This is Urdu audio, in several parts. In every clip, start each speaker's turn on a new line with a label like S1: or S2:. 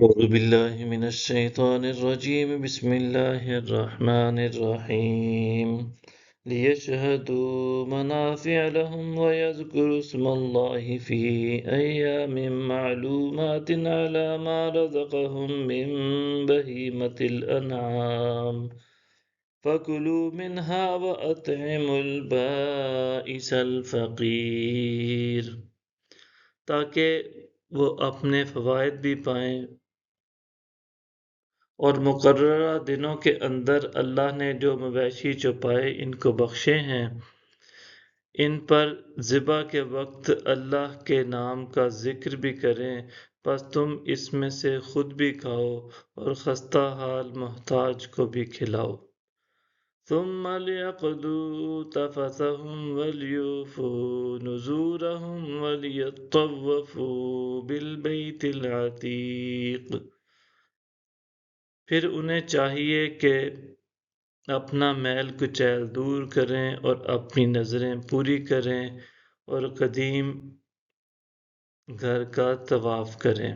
S1: أعوذ بالله من الشيطان الرجيم بسم الله الرحمن الرحيم ليشهدوا منافع لهم ويذكروا اسم الله في أيام معلومات على ما رزقهم من بهيمة الأنعام فكلوا منها وأطعموا البائس الفقير تاکہ وہ اپنے فوائد بھی پائیں اور مقررہ دنوں کے اندر اللہ نے جو مویشی چوپائے ان کو بخشے ہیں ان پر ذبح کے وقت اللہ کے نام کا ذکر بھی کریں، پس تم اس میں سے خود بھی کھاؤ اور خستہ حال محتاج کو بھی کھلاؤ۔ ثم ليقضوا تفثهم وليوفوا نذورهم وليطوفوا بالبيت العتيق، پھر انہیں چاہیے کہ اپنا میل کچیل دور کریں اور اپنی نظریں پوری کریں اور قدیم گھر کا طواف کریں۔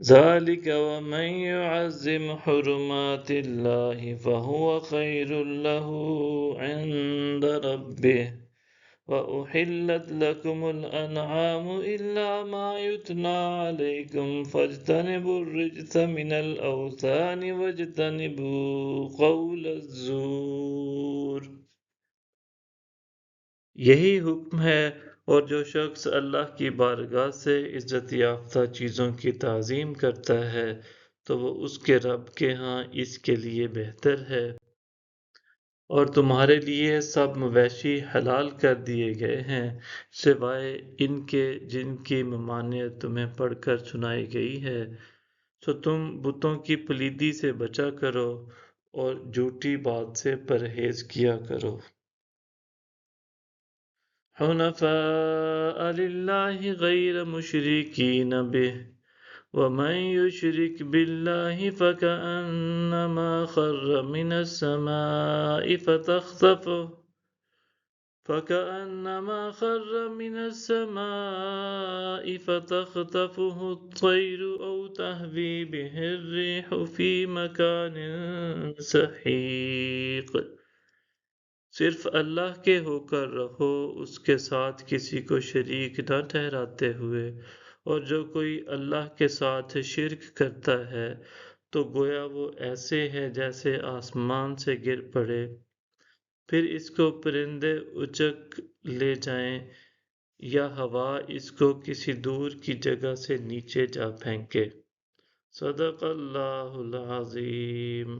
S1: ذَلِكَ وَمَن يُعَظِّمْ حُرُمَاتِ اللَّهِ فَهُوَ خَيْرٌ لَّهُ عِندَ رَبِّهِ وَأُحِلَّتْ لَكُمُ الْأَنْعَامُ إِلَّا مَا يُتْلَىٰ عَلَيْكُمْ فَاجْتَنِبُوا الرِّجْسَ مِنَ الْأَوْثَانِ وَاجْتَنِبُوا قَوْلَ الزُّورِ۔ یہی حکم ہے، اور جو شخص اللہ کی بارگاہ سے عزت یافتہ چیزوں کی تعظیم کرتا ہے تو وہ اس کے رب کے ہاں اس کے لیے بہتر ہے۔ اور تمہارے لیے سب مویشی حلال کر دیے گئے ہیں سوائے ان کے جن کی ممانعت تمہیں پڑھ کر سنائی گئی ہے، سو تم بتوں کی پلیدی سے بچا کرو اور جھوٹی بات سے پرہیز کیا کرو۔ حنفاء للہ غیر مشرکین بہ ومن يشرك بالله فكأنما خر من السماء فتخطفه الطير أو تهوي به الريح في مكان سحيق۔ صرف اللہ کے ہو کر رہو، اس کے ساتھ کسی کو شریک نہ ٹھہراتے ہوئے، اور جو کوئی اللہ کے ساتھ شرک کرتا ہے تو گویا وہ ایسے ہے جیسے آسمان سے گر پڑے، پھر اس کو پرندے اچک لے جائیں یا ہوا اس کو کسی دور کی جگہ سے نیچے جا پھینکے۔ صدق اللہ العظیم۔